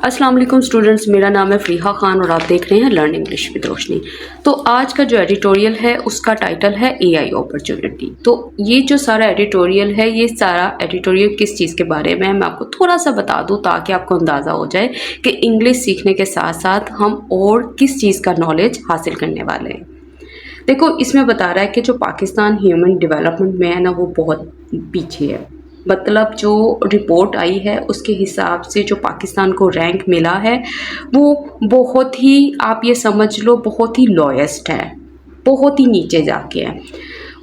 अस्सलाम वालेकुम स्टूडेंट्स, मेरा नाम है फ़रीहा ख़ान और आप देख रहे हैं लर्न इंग्लिश विद रोशनी। तो आज का जो एडिटोरियल है उसका टाइटल है एआई अपॉर्चुनिटी। तो ये जो सारा एडिटोरियल है, ये सारा एडिटोरियल किस चीज़ के बारे में है मैं आपको थोड़ा सा बता दूं ताकि आपको अंदाज़ा हो जाए कि इंग्लिश सीखने के साथ साथ हम और किस चीज़ का नॉलेज हासिल करने वाले हैं। देखो, इसमें बता रहा है कि जो पाकिस्तान ह्यूमन डेवलपमेंट में है ना, वो बहुत पीछे है। मतलब जो रिपोर्ट आई है उसके हिसाब से जो पाकिस्तान को रैंक मिला है वो बहुत ही, आप ये समझ लो, बहुत ही लोएस्ट है, बहुत ही नीचे जाके है।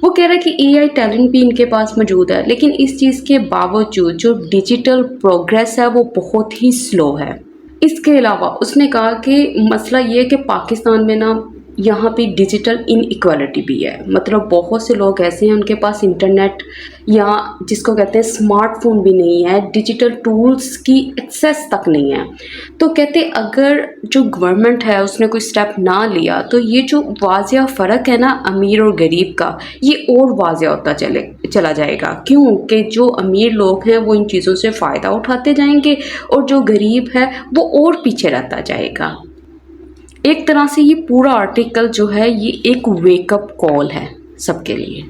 वो कह रहा है कि एआई टैलेंट भी इनके पास मौजूद है, लेकिन इस चीज़ के बावजूद जो डिजिटल प्रोग्रेस है वो बहुत ही स्लो है। इसके अलावा उसने कहा कि मसला ये है कि पाकिस्तान में ना यहाँ पे डिजिटल इनइक्वालिटी भी है। मतलब बहुत से लोग ऐसे हैं उनके पास इंटरनेट या जिसको कहते हैं स्मार्टफोन भी नहीं है, डिजिटल टूल्स की एक्सेस तक नहीं है। तो कहते अगर जो गवर्नमेंट है उसने कोई स्टेप ना लिया तो ये जो वाज़िया फ़र्क है ना अमीर और गरीब का, ये और वाज़िया होता चला जाएगा। क्यों कि जो अमीर लोग हैं वो इन चीज़ों से फ़ायदा उठाते जाएंगे और जो गरीब है वो और पीछे रहता जाएगा। एक तरह से ये पूरा आर्टिकल जो है ये एक वेकअप कॉल है सबके लिए।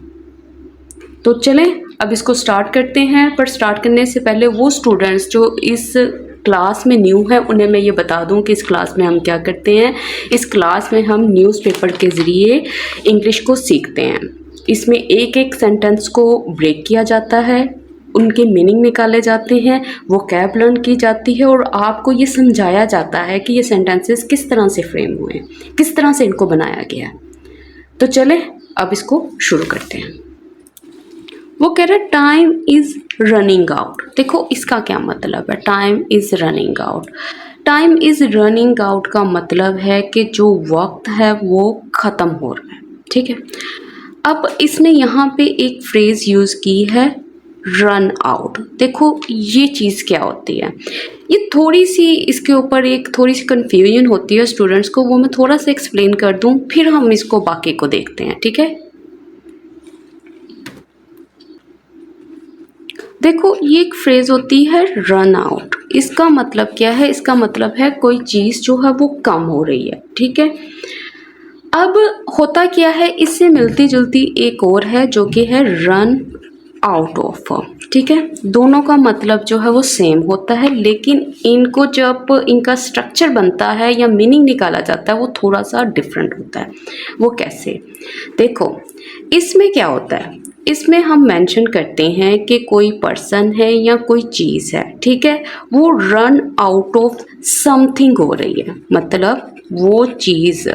तो चलें अब इसको स्टार्ट करते हैं, पर स्टार्ट करने से पहले वो स्टूडेंट्स जो इस क्लास में न्यू है उन्हें मैं ये बता दूं कि इस क्लास में हम क्या करते हैं। इस क्लास में हम न्यूज़पेपर के ज़रिए इंग्लिश को सीखते हैं। इसमें एक एक सेंटेंस को ब्रेक किया जाता है, उनके मीनिंग निकाले जाते हैं, वोकैब लर्न की जाती है और आपको ये समझाया जाता है कि ये सेंटेंसेस किस तरह से फ्रेम हुए हैं, किस तरह से इनको बनाया गया है। तो चले अब इसको शुरू करते हैं। वो कह रहा है टाइम इज़ रनिंग आउट। देखो इसका क्या मतलब है, time is running out. Time is running out का मतलब है कि जो वक्त है वो ख़त्म हो रहा है। ठीक है, अब इसने यहाँ पे एक फ्रेज़ यूज़ की है रन आउट। देखो ये चीज़ क्या होती है, ये थोड़ी सी इसके ऊपर एक थोड़ी सी कन्फ्यूजन होती है स्टूडेंट्स को, वो मैं थोड़ा सा एक्सप्लेन कर दूं फिर हम इसको बाकी को देखते हैं। ठीक है, देखो ये एक फ्रेज होती है रन आउट। इसका मतलब क्या है, इसका मतलब है कोई चीज़ जो है वो कम हो रही है। ठीक है, अब होता क्या है, इससे मिलती जुलती एक और है जो कि है रन आउट ऑफ। ठीक है, दोनों का मतलब जो है वो सेम होता है, लेकिन इनको जब इनका स्ट्रक्चर बनता है या मीनिंग निकाला जाता है वो थोड़ा सा डिफरेंट होता है। वो कैसे, देखो इसमें क्या होता है, इसमें हम मेंशन करते हैं कि कोई पर्सन है या कोई चीज़ है। ठीक है, वो रन आउट ऑफ समथिंग हो रही है, मतलब वो चीज़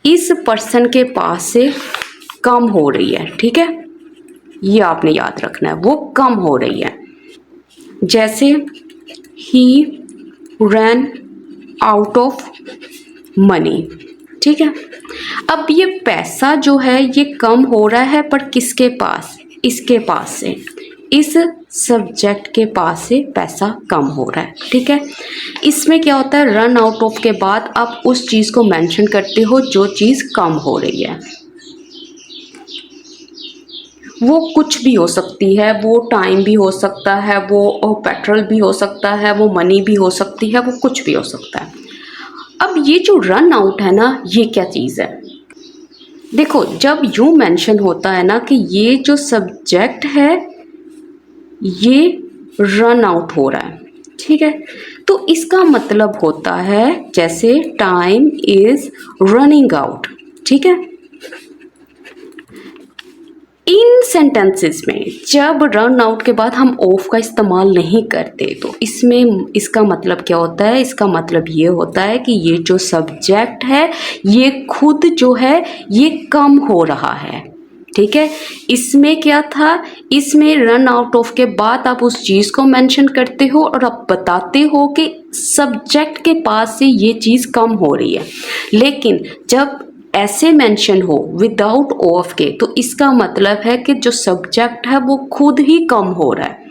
इस पर्सन के पास से कम हो रही है। ठीक है, ये आपने याद रखना है, वो कम हो रही है। जैसे ही रैन आउट ऑफ मनी। ठीक है, अब ये पैसा जो है ये कम हो रहा है, पर किसके पास, इसके पास से, इस सब्जेक्ट के पास से पैसा कम हो रहा है। ठीक है, इसमें क्या होता है, रन आउट ऑफ के बाद आप उस चीज़ को मेंशन करते हो जो चीज़ कम हो रही है। वो कुछ भी हो सकती है, वो टाइम भी हो सकता है, वो पेट्रोल भी हो सकता है, वो मनी भी हो सकती है, वो कुछ भी हो सकता है। अब ये जो रन आउट है ना, ये क्या चीज़ है, देखो जब यूँ मेंशन होता है ना कि ये जो सब्जेक्ट है ये रन आउट हो रहा है। ठीक है, तो इसका मतलब होता है जैसे टाइम इज़ रनिंग आउट। ठीक है, इन सेंटेंसेस में जब रन आउट के बाद हम ऑफ का इस्तेमाल नहीं करते तो इसमें इसका मतलब क्या होता है, इसका मतलब ये होता है कि ये जो सब्जेक्ट है ये खुद जो है ये कम हो रहा है। ठीक है, इसमें क्या था, इसमें रन आउट ऑफ के बाद आप उस चीज़ को मेंशन करते हो और आप बताते हो कि सब्जेक्ट के पास से ये चीज़ कम हो रही है। लेकिन जब ऐसे मेंशन हो विदाउट ऑफ के तो इसका मतलब है कि जो सब्जेक्ट है वो खुद ही कम हो रहा है।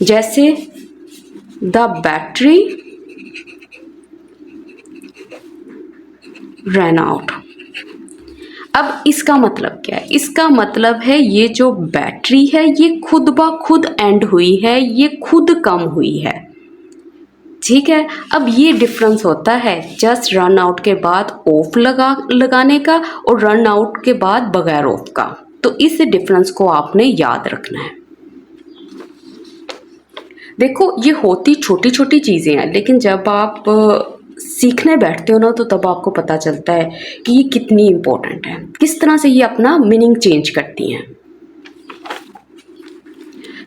जैसे द बैटरी रन आउट। अब इसका मतलब क्या है, इसका मतलब है ये जो बैटरी है ये खुद ब खुद एंड हुई है, ये खुद कम हुई है। ठीक है। अब ये डिफरेंस होता है जस्ट रन आउट के बाद ऑफ लगाने का और रन आउट के बाद बगैर ऑफ का। तो इस डिफरेंस को आपने याद रखना है। देखो ये होती छोटी छोटी चीज़ें हैं, लेकिन जब आप सीखने बैठते हो ना तो तब आपको पता चलता है कि ये कितनी इम्पोर्टेंट है, किस तरह से ये अपना मीनिंग चेंज करती हैं।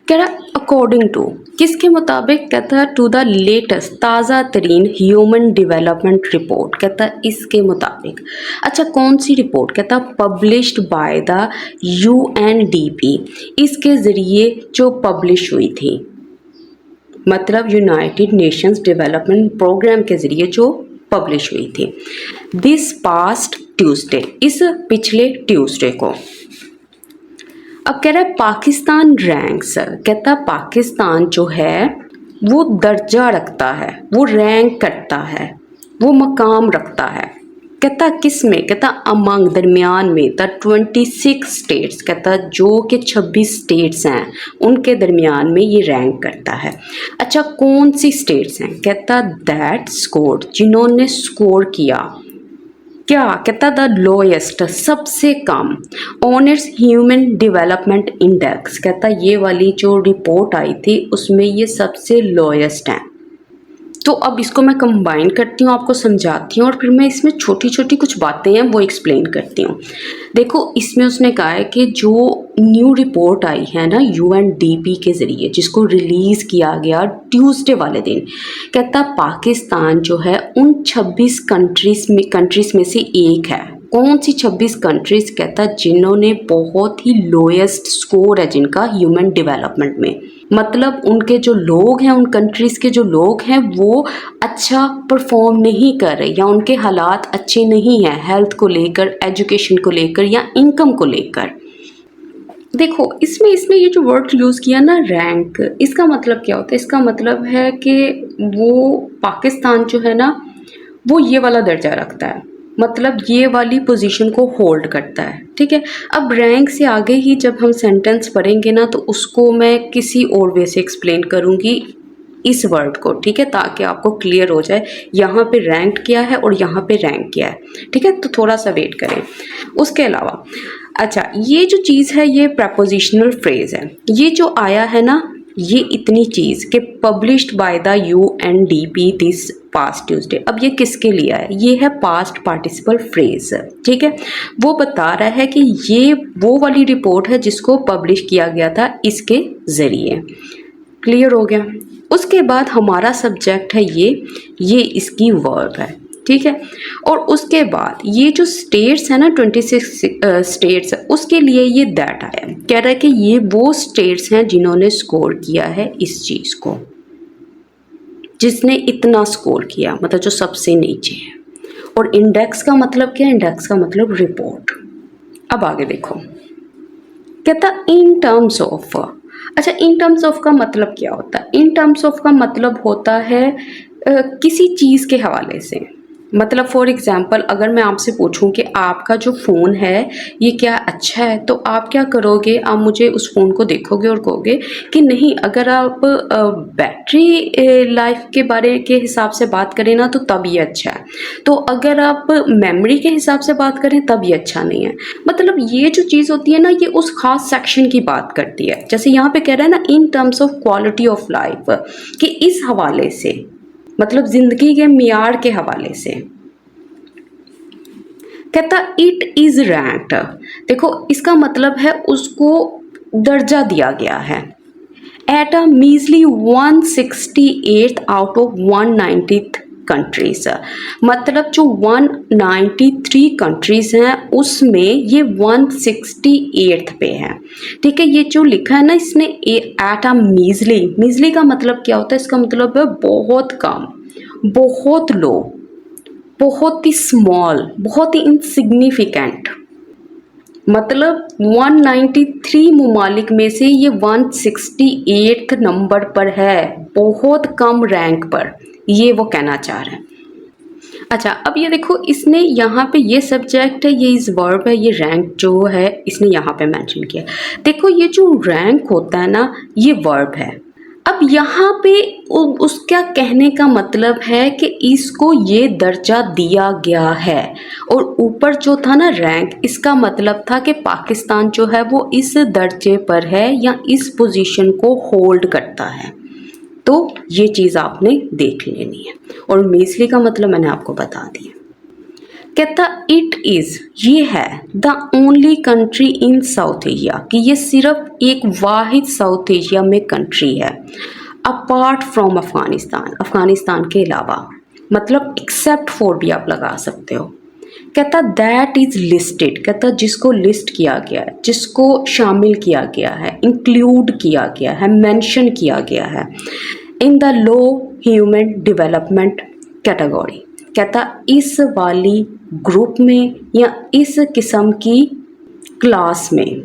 कह रहा अकॉर्डिंग टू, किसके मुताबिक, कहता है टू द लेटेस्ट ताज़ा तरीन ह्यूमन डेवलपमेंट रिपोर्ट, कहता है इसके मुताबिक। अच्छा कौन सी रिपोर्ट, कहता पब्लिश्ड बाय द UNDP, इसके ज़रिए जो पब्लिश हुई थी, मतलब यूनाइटेड नेशंस डेवलपमेंट प्रोग्राम के ज़रिए जो पब्लिश हुई थी। दिस पास्ट ट्यूसडे, इस पिछले ट्यूसडे को। अब कह रहा है पाकिस्तान रैंक्स, कहता पाकिस्तान जो है वो दर्जा रखता है, वो रैंक करता है, वो मकाम रखता है। कहता किस में, कहता अमंग दरमियान में द 26 स्टेट्स, कहता जो कि 26 स्टेट्स हैं उनके दरमियान में ये रैंक करता है। अच्छा कौन सी स्टेट्स हैं, कहता दैट स्कोर, जिन्होंने स्कोर किया, क्या, कहता द लोएस्ट, सबसे कम, on its human development index, कहता ये वाली जो रिपोर्ट आई थी उसमें ये सबसे लोएस्ट है। तो अब इसको मैं कंबाइन करती हूँ, आपको समझाती हूँ और फिर मैं इसमें छोटी छोटी कुछ बातें हैं वो एक्सप्लेन करती हूँ। देखो इसमें उसने कहा है कि जो न्यू रिपोर्ट आई है ना UNDP के ज़रिए, जिसको रिलीज़ किया गया ट्यूसडे वाले दिन, कहता पाकिस्तान जो है उन 26 कंट्रीज़ में से एक है। कौन सी 26 कंट्रीज़, कहता जिन्होंने बहुत ही लोएस्ट स्कोर है जिनका ह्यूमन डेवलपमेंट में, मतलब उनके जो लोग हैं, उन कंट्रीज़ के जो लोग हैं वो अच्छा परफॉर्म नहीं कर रहे या उनके हालात अच्छे नहीं हैं हेल्थ को लेकर, एजुकेशन को लेकर या इनकम को लेकर। देखो इसमें इसने ये जो वर्ड यूज़ किया ना रैंक, इसका मतलब क्या होता है, इसका मतलब है कि वो पाकिस्तान जो है ना वो ये वाला दर्जा रखता है, मतलब ये वाली पोजीशन को होल्ड करता है। ठीक है, अब रैंक से आगे ही जब हम सेंटेंस पढ़ेंगे ना तो उसको मैं किसी और वे से एक्सप्लेन करूँगी इस वर्ड को, ठीक है, ताकि आपको क्लियर हो जाए यहाँ पे रैंक क्या है और यहाँ पे रैंक क्या है। ठीक है, तो थोड़ा सा वेट करें। उसके अलावा अच्छा ये जो चीज़ है ये प्रपोजिशनल फ्रेज़ है, ये जो आया है ना ये इतनी चीज़ कि published by the UNDP this past Tuesday, अब ये किसके लिए है, ये है पास्ट पार्टिसिपल फ्रेज। ठीक है, वो बता रहा है कि ये वो वाली रिपोर्ट है जिसको पब्लिश किया गया था इसके ज़रिए। क्लियर हो गया। उसके बाद हमारा सब्जेक्ट है ये इसकी वर्ब है। ठीक है, और उसके बाद ये जो स्टेट्स है ना 26 स्टेट्स, उसके लिए ये दैट आया, कह रहा है कि ये वो स्टेट्स हैं जिन्होंने स्कोर किया है इस चीज़ को, जिसने इतना स्कोर किया, मतलब जो सबसे नीचे है। और इंडेक्स का मतलब क्या है, इंडेक्स का मतलब रिपोर्ट। अब आगे देखो, कहता इन टर्म्स ऑफ, अच्छा इन टर्म्स ऑफ का मतलब क्या होता है, इन टर्म्स ऑफ का मतलब होता है किसी चीज़ के हवाले से, मतलब फॉर एग्ज़ाम्पल अगर मैं आपसे पूछूं कि आपका जो फ़ोन है ये क्या अच्छा है, तो आप क्या करोगे, आप मुझे उस फ़ोन को देखोगे और कहोगे कि नहीं, अगर आप बैटरी लाइफ के बारे के हिसाब से बात करें ना तो तब ये अच्छा है, तो अगर आप मेमोरी के हिसाब से बात करें तब ये अच्छा नहीं है। मतलब ये जो चीज़ होती है ना ये उस ख़ास सेक्शन की बात करती है। जैसे यहाँ पे कह रहा है ना in terms of quality of life, कि इस हवाले से, मतलब ज़िंदगी के मियार के हवाले से। कहता इट इज़ रैंक्ड, देखो इसका मतलब है उसको दर्जा दिया गया है at a मीजली 168 out of 190 countries, मतलब जो 193 कंट्रीज़ हैं उसमें ये 168 पे है। ठीक है, ये जो लिखा है ना इसने एट अ मीजली, मीजली का मतलब क्या होता है, इसका मतलब है बहुत कम, बहुत लो, बहुत ही स्मॉल, बहुत ही इनसिग्निफिकेंट। मतलब 193 ममालिक में से ये 168 नंबर पर है, बहुत कम रैंक पर, ये वो कहना चाह रहे हैं। अच्छा अब ये देखो इसने यहाँ पे ये सब्जेक्ट है, ये इस वर्ब है, ये रैंक जो है इसने यहाँ पे मेंशन किया। देखो ये जो रैंक होता है ना ये वर्ब है। अब यहाँ पे उसका कहने का मतलब है कि इसको ये दर्जा दिया गया है, और ऊपर जो था ना रैंक, इसका मतलब था कि पाकिस्तान जो है वो इस दर्जे पर है या इस पोजीशन को होल्ड करता है। तो ये चीज़ आपने देख लेनी है, और मीज़ली का मतलब मैंने आपको बता दिया। कहता इट इज़, ये है the only country in south Asia, कि ये सिर्फ एक वाहिद साउथ एशिया में कंट्री है, अपार्ट फ्रॉम अफ़गानिस्तान, अफ़गानिस्तान के अलावा, मतलब एक्सेप्ट फॉर भी आप लगा सकते हो। कहता दैट इज़ लिस्टेड, कहता जिसको लिस्ट किया गया है, जिसको शामिल किया गया है, इंक्लूड किया गया है, मेंशन किया गया है in the low human development category. कहता इस वाली ग्रुप में या इस किस्म की क्लास में।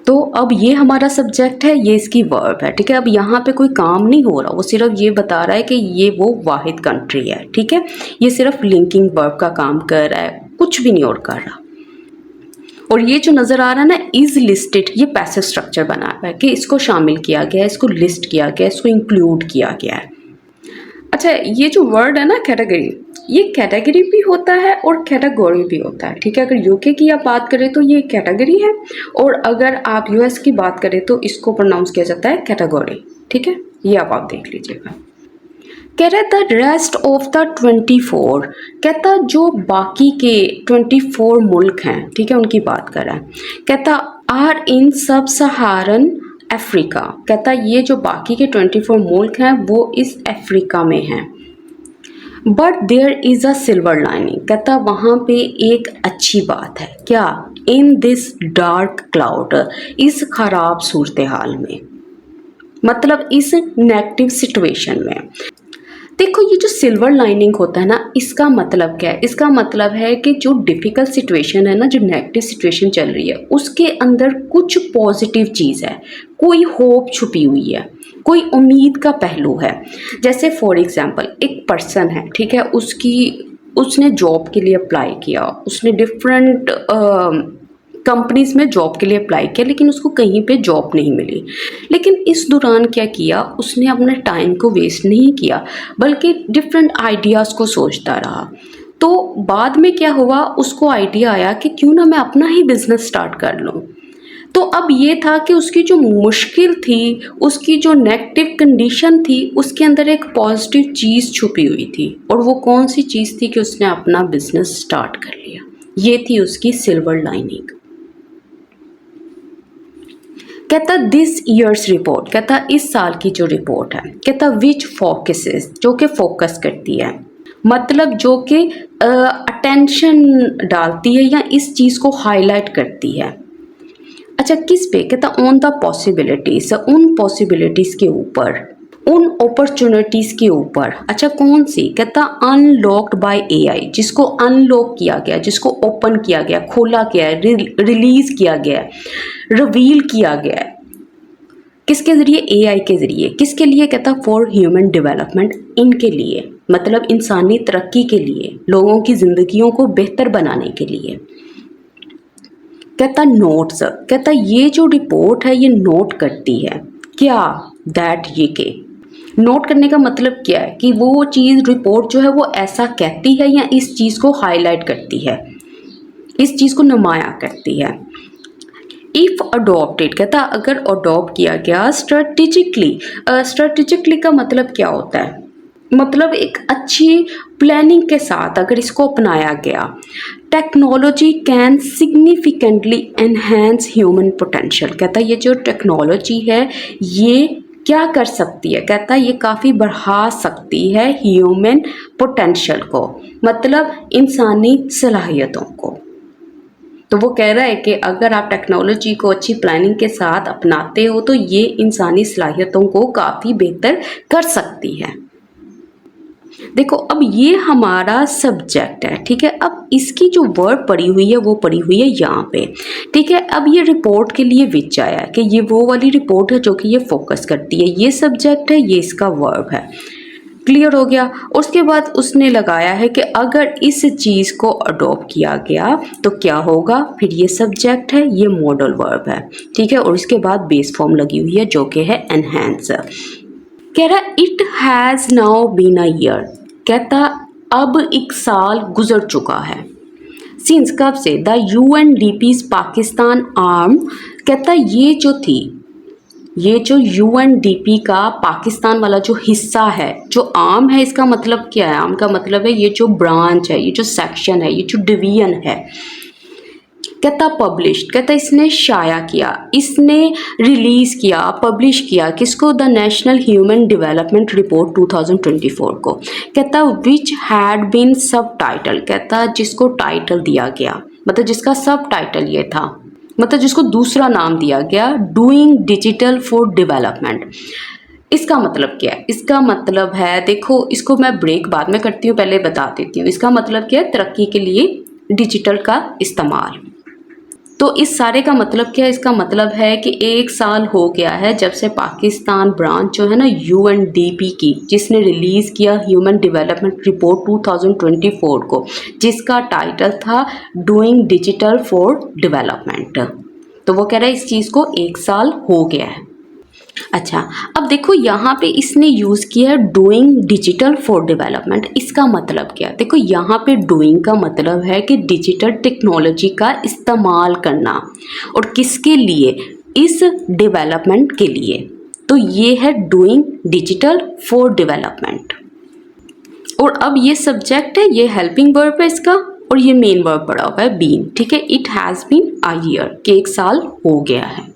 तो अब ये हमारा सब्जेक्ट है, ये इसकी वर्ब है, ठीक है। अब यहाँ पे कोई काम नहीं हो रहा, वो सिर्फ ये बता रहा है कि ये वो वाहिद कंट्री है, ठीक है। ये सिर्फ लिंकिंग वर्ब का काम कर रहा है, कुछ भी नहीं और कर रहा। और ये जो नज़र आ रहा है ना इज़ लिस्टेड, ये पैसिव स्ट्रक्चर बना हुआ है कि इसको शामिल किया गया है, इसको लिस्ट किया गया है, इसको इंक्लूड किया गया है। अच्छा, ये जो वर्ड है ना कैटेगरी, ये कैटेगरी भी होता है और कैटेगरी भी होता है, ठीक है। अगर यूके की आप बात करें तो ये कैटेगरी है, और अगर आप यूएस की बात करें तो इसको प्रोनाउंस किया जाता है कैटेगरी, ठीक है। ये आप देख लीजिएगा। कह रहा द रेस्ट ऑफ द 24, कहता जो बाकी के 24 मुल्क हैं, ठीक है, उनकी बात कर रहा है। कहता आर इन सब सहारन अफ्रीका, कहता ये जो बाकी के 24 मुल्क हैं वो इस अफ्रीका में हैं। But there is a silver lining, कहता वहाँ पे एक अच्छी बात है, क्या, इन दिस डार्क क्लाउड, इस खराब सूरत हाल में, मतलब इस नेगेटिव सिचुएशन में। देखो ये जो सिल्वर लाइनिंग होता है ना, इसका मतलब क्या है, इसका मतलब है कि जो डिफ़िकल्ट सिचुएशन है ना, जो नेगेटिव सिचुएशन चल रही है, उसके अंदर कुछ पॉजिटिव चीज़ है, कोई होप छुपी हुई है, कोई उम्मीद का पहलू है। जैसे फॉर एग्जांपल एक पर्सन है, ठीक है, उसने जॉब के लिए अप्लाई किया, उसने डिफरेंट कंपनीज़ में जॉब के लिए अप्लाई किया, लेकिन उसको कहीं पे जॉब नहीं मिली। लेकिन इस दौरान क्या किया, उसने अपने टाइम को वेस्ट नहीं किया, बल्कि डिफरेंट आइडियाज़ को सोचता रहा। तो बाद में क्या हुआ, उसको आइडिया आया कि क्यों ना मैं अपना ही बिज़नेस स्टार्ट कर लूँ। तो अब ये था कि उसकी जो मुश्किल थी, उसकी जो नेगेटिव कंडीशन थी, उसके अंदर एक पॉजिटिव चीज़ छुपी हुई थी, और वो कौन सी चीज़ थी कि उसने अपना बिज़नेस स्टार्ट कर लिया। ये थी उसकी सिल्वर लाइनिंग। कहता दिस ईयर्स रिपोर्ट, कहता इस साल की जो रिपोर्ट है, कहता विच फोकसेस, जो कि फोकस करती है, मतलब जो कि अटेंशन डालती है या इस चीज़ को हाईलाइट करती है। अच्छा किस पे, कहता ऑन द पॉसिबिलिटीज़, उन पॉसिबिलिटीज़ के ऊपर, उन अपॉर्चुनिटीज़ के ऊपर। अच्छा कौन सी, कहता अनलॉक्ड बाय एआई, जिसको अनलॉक किया गया, जिसको ओपन किया गया, खोला गया है, रिलीज़ किया गया है, रिवील किया गया है। किसके ज़रिए, एआई के ज़रिए। किसके लिए, कहता फॉर ह्यूमन डेवलपमेंट, इनके लिए, मतलब इंसानी तरक्की के लिए, लोगों की ज़िंदगियों को बेहतर बनाने के लिए। कहता नोट्स, कहता ये जो रिपोर्ट है ये नोट करती है, क्या, दैट, ये के। नोट करने का मतलब क्या है कि वो चीज़, रिपोर्ट जो है वो ऐसा कहती है या इस चीज़ को हाईलाइट करती है, इस चीज़ को नुमाया करती है। इफ़ अडोप्टेड, कहता अगर अडोप्ट किया गया स्ट्रेटिजिकली, स्ट्रेटिजिकली का मतलब क्या होता है, मतलब एक अच्छी प्लानिंग के साथ अगर इसको अपनाया गया। Technology can significantly enhance human potential, कहता ये जो टेक्नोलॉजी है ये क्या कर सकती है, कहता ये काफ़ी बढ़ा सकती है ह्यूमन पोटेंशियल को, मतलब इंसानी सलाहियतों को। तो वो कह रहा है कि अगर आप टेक्नोलॉजी को अच्छी प्लानिंग के साथ अपनाते हो तो ये इंसानी सलाहियतों को काफ़ी बेहतर कर सकती है। देखो अब ये हमारा सब्जेक्ट है, ठीक है। अब इसकी जो वर्ड पड़ी हुई है वो पड़ी हुई है यहाँ पे, ठीक है। अब ये रिपोर्ट के लिए विच आया है कि ये वो वाली रिपोर्ट है जो कि ये फोकस करती है, ये सब्जेक्ट है, ये इसका वर्ब है। क्लियर हो गया। उसके बाद उसने लगाया है कि अगर इस चीज़ को अडॉप्ट किया गया तो क्या होगा, फिर ये सब्जेक्ट है, ये मॉडल वर्ब है, ठीक है। और इसके बाद बेस फॉर्म लगी हुई है जो कि है एनहेंस। कह रहा it has now been a year, कहता अब एक साल गुजर चुका है। सिंस कब से, द UNDP's पाकिस्तान आर्म, कहता ये जो थी, ये जो UNDP का पाकिस्तान वाला जो हिस्सा है, जो आर्म है, इसका मतलब क्या है? आर्म का मतलब है ये जो ब्रांच है, ये जो सेक्शन है, ये जो डिवीजन है। कहता पब्लिश, कहता इसने शाया किया, इसने रिलीज किया, पब्लिश किया, किसको? The national human development report 2024 को। कहता विच हैड बीन सब टाइटल, कहता जिसको टाइटल दिया गया, मतलब जिसका सब टाइटल ये था, मतलब जिसको दूसरा नाम दिया गया, डूइंग डिजिटल फॉर डेवलपमेंट। इसका मतलब क्या है? इसका मतलब है, देखो इसको मैं ब्रेक बाद में करती हूँ, पहले बता देती हूँ। इसका मतलब क्या है? तरक्की के लिए डिजिटल का इस्तेमाल। तो इस सारे का मतलब क्या है? इसका मतलब है कि एक साल हो गया है जब से पाकिस्तान ब्रांच जो है ना UNDP की, जिसने रिलीज़ किया ह्यूमन डेवलपमेंट रिपोर्ट 2024 को, जिसका टाइटल था डूइंग डिजिटल फॉर डेवलपमेंट। तो वो कह रहा है इस चीज़ को एक साल हो गया है। अच्छा, अब देखो यहाँ पे इसने यूज़ किया है डूइंग डिजिटल फॉर डेवलपमेंट। इसका मतलब क्या? देखो यहाँ पे डूइंग का मतलब है कि डिजिटल टेक्नोलॉजी का इस्तेमाल करना, और किसके लिए? इस डेवलपमेंट के लिए। तो ये है डूइंग डिजिटल फॉर डेवलपमेंट। और अब ये सब्जेक्ट है, ये हेल्पिंग वर्ब है इसका, और ये मेन वर्ब पड़ा हुआ है बीन। ठीक है, it has been a year, कि एक साल हो गया है।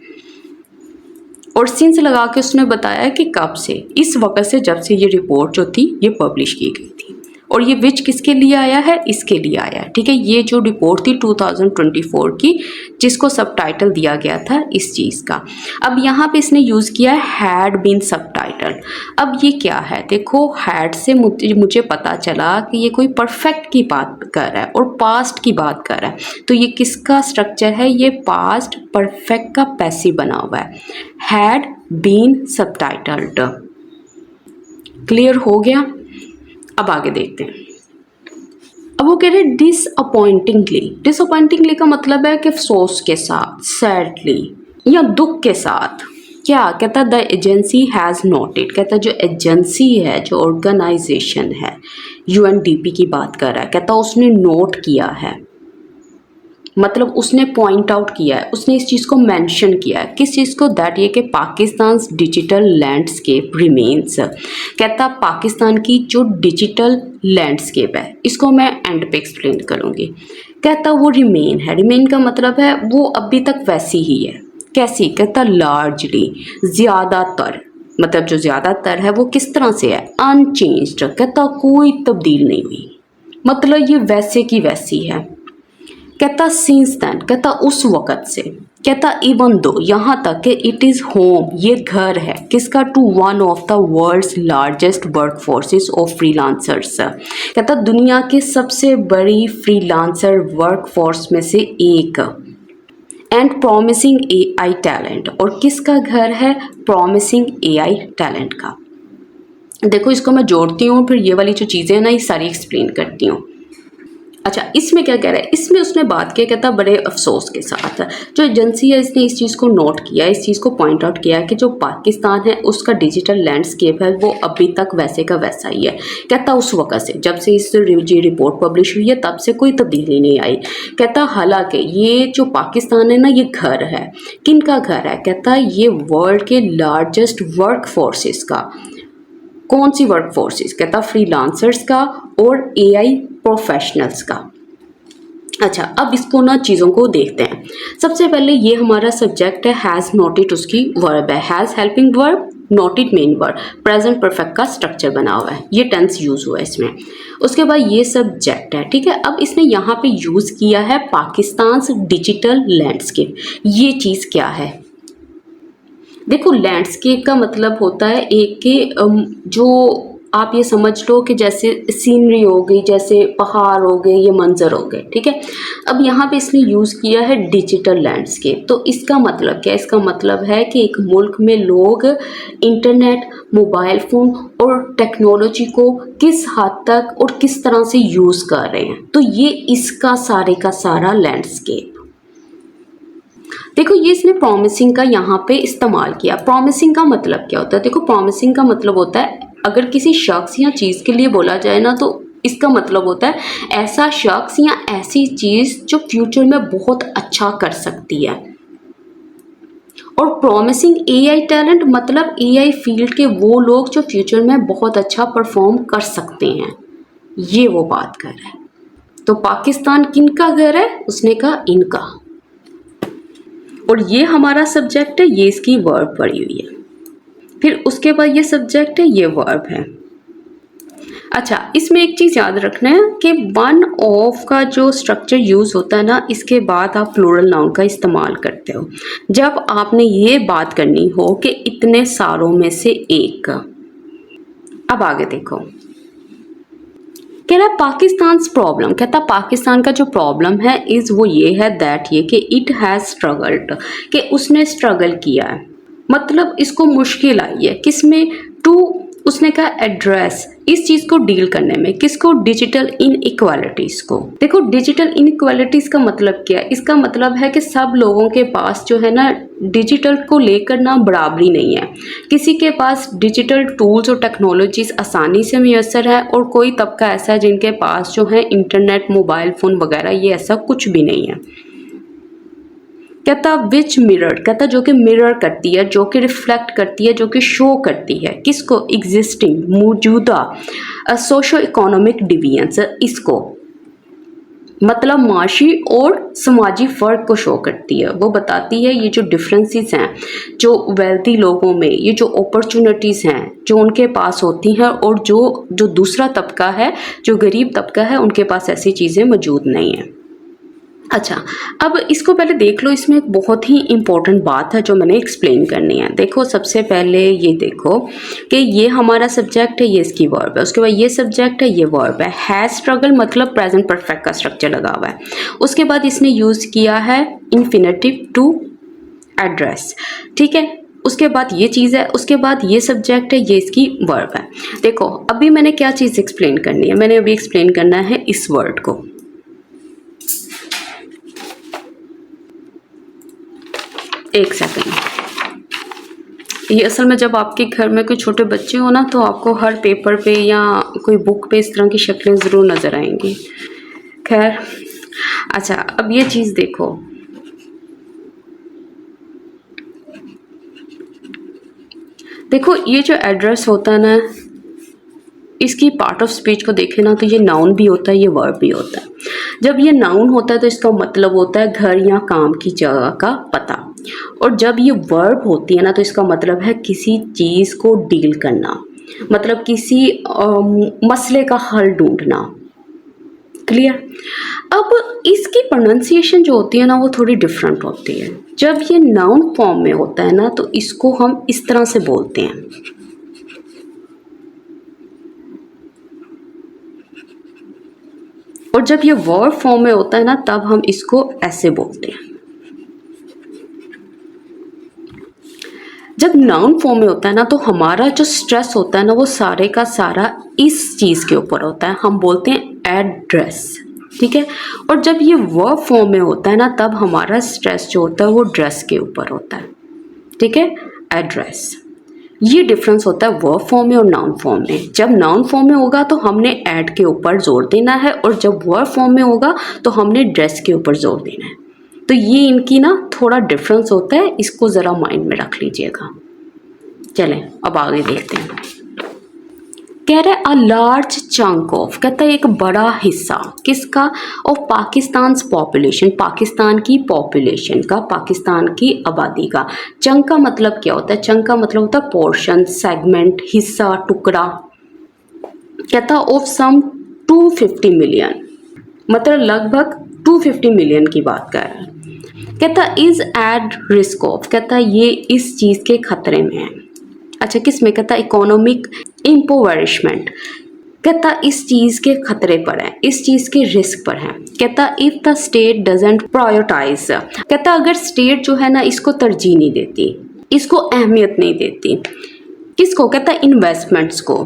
और सिंस लगा के उसने बताया कि कब से, इस वक्त से, जब से ये रिपोर्ट जो थी ये पब्लिश की गई थी। और ये विच किसके लिए आया है? इसके लिए आया है। ठीक है, ये जो रिपोर्ट थी 2024 की, जिसको सब टाइटल दिया गया था इस चीज़ का। अब यहाँ पे इसने यूज़ किया है हैड बीन सब टाइटल। अब ये क्या है? देखो हैड से मुझे पता चला कि ये कोई परफेक्ट की बात कर रहा है और पास्ट की बात कर रहा है। तो ये किसका स्ट्रक्चर है? ये पास्ट परफेक्ट का पैसिव बना हुआ है, हैड बीन सब टाइटल्ड। क्लियर हो गया? अब आगे देखते हैं। अब वो कह रहे हैं डिसअपॉइंटिंगली। डिसअपॉइंटिंगली का मतलब है कि अफसोस के साथ, सैडली, या दुख के साथ। क्या कहता? द एजेंसी हैज़ नोटेड, कहता जो एजेंसी है, जो ऑर्गेनाइजेशन है, UNDP की बात कर रहा है, कहता उसने नोट किया है, मतलब उसने पॉइंट आउट किया है, उसने इस चीज़ को मेंशन किया है। किस चीज़ को? दैट ये कि पाकिस्तान डिजिटल लैंडस्केप रिमेन्स। कहता पाकिस्तान की जो डिजिटल लैंडस्केप है, इसको मैं एंड पे एक्सप्लेन करूँगी। कहता वो रिमेन है, रिमेन का मतलब है वो अभी तक वैसी ही है। कैसी? कहता लार्जली, ज़्यादातर, मतलब जो ज़्यादातर है वो किस तरह से है? अनचेंज्ड, कहता कोई तब्दील नहीं हुई, मतलब ये वैसे की वैसी है। कहता सिंस देन, कहता उस वक़्त से, कहता इवन दो, यहाँ तक कि इट इज़ होम, ये घर है, किसका? To one of the world's largest work forces of freelancers. कहता दुनिया के सबसे बड़ी फ्रीलांसर वर्क फोर्स में से एक। एंड प्रॉमिसिंग AI टैलेंट, और किसका घर है? प्रॉमिसिंग AI टैलेंट का। देखो इसको मैं जोड़ती हूँ, फिर ये वाली जो चीज़ें हैं ना, ये सारी एक्सप्लेन करती हूँ। अच्छा, इसमें क्या कह रहा है? इसमें उसने बात किया, कहता बड़े अफसोस के साथ जो एजेंसी है इसने इस चीज़ को नोट किया, इस चीज़ को पॉइंट आउट किया कि जो पाकिस्तान है उसका डिजिटल लैंडस्केप है वो अभी तक वैसे का वैसा ही है। कहता उस वक़्त से, जब से इस ये रिपोर्ट पब्लिश हुई है तब से कोई तब्दीली नहीं आई। कहता हालांकि ये जो पाकिस्तान है ना, ये घर है, किन का घर है? कहता ये वर्ल्ड के लार्जेस्ट वर्क फोर्सेस का। कौन सी वर्क फोर्सेस? कहता फ्रीलांसर्स का और AI प्रोफेशनल्स का। अच्छा, अब इसको ना चीज़ों को देखते हैं। सबसे पहले ये हमारा सब्जेक्ट है, हैज़ नोटेड उसकी वर्ब है, has helping verb, noted main verb, present perfect का स्ट्रक्चर बना हुआ है, ये टेंस यूज़ हुआ है इसमें। उसके बाद ये सब्जेक्ट है, ठीक है। अब इसने यहाँ पे यूज़ किया है पाकिस्तान डिजिटल लैंडस्केप। ये चीज़ क्या है? देखो लैंडस्केप का मतलब होता है एक के जो आप ये समझ लो कि जैसे सीनरी हो गई, जैसे पहाड़ हो गए, ये मंजर हो गए, ठीक है। अब यहाँ पे इसने यूज़ किया है डिजिटल लैंडस्केप। तो इसका मतलब क्या है? इसका मतलब है कि एक मुल्क में लोग इंटरनेट, मोबाइल फ़ोन और टेक्नोलॉजी को किस हद तक और किस तरह से यूज़ कर रहे हैं। तो ये इसका सारे का सारा लैंडस्केप। देखो ये इसने प्रॉमिसिंग का यहाँ पे इस्तेमाल किया। प्रॉमिसिंग का मतलब क्या होता है? देखो प्रॉमिसिंग का मतलब होता है अगर किसी शख्स या चीज़ के लिए बोला जाए ना तो इसका मतलब होता है ऐसा शख्स या ऐसी चीज़ जो फ्यूचर में बहुत अच्छा कर सकती है। और प्रॉमिसिंग एआई टैलेंट मतलब एआई फील्ड के वो लोग जो फ्यूचर में बहुत अच्छा परफॉर्म कर सकते हैं, ये वो बात कर रहा है। तो पाकिस्तान किनका घर है? उसने कहा इनका। और ये हमारा सब्जेक्ट है, ये इसकी वर्ब पड़ी हुई है। फिर उसके बाद ये सब्जेक्ट है, ये वर्ब है। अच्छा, इसमें एक चीज़ याद रखना है कि वन ऑफ का जो स्ट्रक्चर यूज़ होता है ना, इसके बाद आप प्लूरल नाउन का इस्तेमाल करते हो जब आपने ये बात करनी हो कि इतने सारों में से एक। अब आगे देखो, कह रहा है पाकिस्तान प्रॉब्लम, कहता पाकिस्तान का जो प्रॉब्लम है इज़ वो ये है दैट ये कि इट हैज़ स्ट्रगल्ड, कि उसने स्ट्रगल किया है, मतलब इसको मुश्किल आई है किसमें? टू, उसने कहा एड्रेस, इस चीज़ को डील करने में। किसको? डिजिटल इनइक्वालिटीज़ को। देखो डिजिटल इनइक्वालिटीज़ का मतलब क्या है? इसका मतलब है कि सब लोगों के पास जो है ना डिजिटल को लेकर ना बराबरी नहीं है। किसी के पास डिजिटल टूल्स और टेक्नोलॉजीज़ आसानी से मैसर है और कोई तबका ऐसा है जिनके पास जो है इंटरनेट, मोबाइल फ़ोन वगैरह ये ऐसा कुछ भी नहीं है। कहता विच मिरर, कहता जो कि मिरर करती है, जो कि रिफ्लेक्ट करती है, जो कि शो करती है किसको? एग्जिस्टिंग, मौजूदा सोशो इकोनॉमिक डिविएंस, इसको मतलब माशी और समाजी फ़र्क को शो करती है। वो बताती है ये जो डिफरेंसेस हैं जो वेल्थी लोगों में, ये जो अपॉर्चुनिटीज़ हैं जो उनके पास होती हैं और जो दूसरा तबका है, जो गरीब तबका है, उनके पास ऐसी चीज़ें मौजूद नहीं हैं। अच्छा, अब इसको पहले देख लो, इसमें एक बहुत ही इम्पोर्टेंट बात है जो मैंने एक्सप्लेन करनी है। देखो सबसे पहले ये देखो कि ये हमारा सब्जेक्ट है, ये इसकी वर्ब है, उसके बाद ये सब्जेक्ट है, ये वर्ब है। हैज़ स्ट्रगल मतलब प्रेजेंट परफेक्ट का स्ट्रक्चर लगा हुआ है। उसके बाद इसने यूज़ किया है इन्फिनेटिव टू एड्रेस, ठीक है। उसके बाद ये चीज़ है, उसके बाद ये सब्जेक्ट है, ये इसकी वर्ब है। देखो अभी मैंने क्या चीज़ एक्सप्लेन करनी है, मैंने अभी एक्सप्लेन करना है इस वर्ड को। एक सेकंड, ये असल में जब आपके घर में कोई छोटे बच्चे हो ना तो आपको हर पेपर पे या कोई बुक पे इस तरह की शक्लें ज़रूर नज़र आएंगी। खैर, अच्छा अब ये चीज़ देखो, देखो ये जो एड्रेस होता है ना, इसकी पार्ट ऑफ स्पीच को देखें ना तो ये नाउन भी होता है, ये वर्ब भी होता है। जब ये नाउन होता है तो इसका मतलब होता है घर या काम की जगह का पता, और जब ये वर्ब होती है ना तो इसका मतलब है किसी चीज़ को डील करना, मतलब किसी मसले का हल ढूंढना। क्लियर? अब इसकी प्रोनाउंसिएशन जो होती है ना वो थोड़ी डिफरेंट होती है। जब ये नाउन फॉर्म में होता है ना तो इसको हम इस तरह से बोलते हैं, और जब ये वर्ब फॉर्म में होता है ना तब हम इसको ऐसे बोलते हैं। जब नाउन फॉर्म में होता है ना तो हमारा जो स्ट्रेस होता है ना वो सारे का सारा इस चीज़ के ऊपर होता है, हम बोलते हैं एड्रेस, ठीक है। और जब ये वर्ब फॉर्म में होता है ना तब हमारा स्ट्रेस जो होता है वो ड्रेस के ऊपर होता है, ठीक है, एड्रेस। ये डिफरेंस होता है वर्ब फॉर्म में और नाउन फॉर्म में। जब नाउन फॉर्म में होगा तो हमने एड के ऊपर जोर देना है, और जब वर्ब फॉर्म में होगा तो हमने ड्रेस के ऊपर जोर देना है। तो ये इनकी ना थोड़ा डिफरेंस होता है, इसको ज़रा माइंड में रख लीजिएगा। चलें अब आगे देखते हैं। कह रहा है अ लार्ज चंक ऑफ, कहता है एक बड़ा हिस्सा किसका? ऑफ पाकिस्तान पॉपुलेशन, पाकिस्तान की पॉपुलेशन का, पाकिस्तान की आबादी का। चंक का मतलब क्या होता है? चंक का मतलब होता है पोर्शन, सेगमेंट, हिस्सा, टुकड़ा। कहता ऑफ सम 250 मिलियन, मतलब लगभग 250 मिलियन की बात कर रहा है। कहता इज एट रिस्क ऑफ, कहता ये इस चीज़ के खतरे में है। अच्छा किस में? कहता इकोनॉमिक इम्पोवरिशमेंट, कहता इस चीज़ के खतरे पर है, इस चीज़ के रिस्क पर है। कहता if the state doesn't prioritise, कहता अगर स्टेट जो है ना इसको तरजीह नहीं देती, इसको अहमियत नहीं देती, किसको? कहता इन्वेस्टमेंट्स को,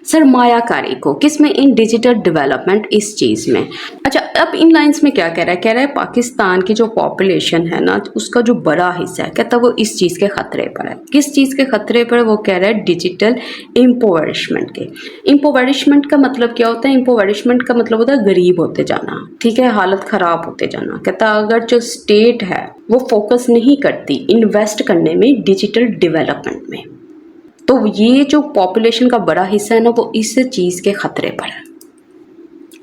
सरमायाकारी को, किसमें, इन डिजिटल डेवलपमेंट, इस चीज़ में। अच्छा, अब इन लाइंस में क्या कह रहा है, कह रहा है पाकिस्तान की जो पॉपुलेशन है ना, उसका जो बड़ा हिस्सा है, कहता है वो इस चीज़ के ख़तरे पर है। किस चीज़ के ख़तरे पर है, वो कह रहा है डिजिटल इम्पोवरिशमेंट के। इम्पोवरिशमेंट का मतलब क्या होता है, इम्पोवरिशमेंट का मतलब होता है गरीब होते जाना, ठीक है, हालत ख़राब होते जाना। कहता अगर जो स्टेट है वो फोकस नहीं करती इन्वेस्ट करने में डिजिटल डेवलपमेंट में, तो ये जो पॉपुलेशन का बड़ा हिस्सा है ना, वो इस चीज़ के ख़तरे पर है।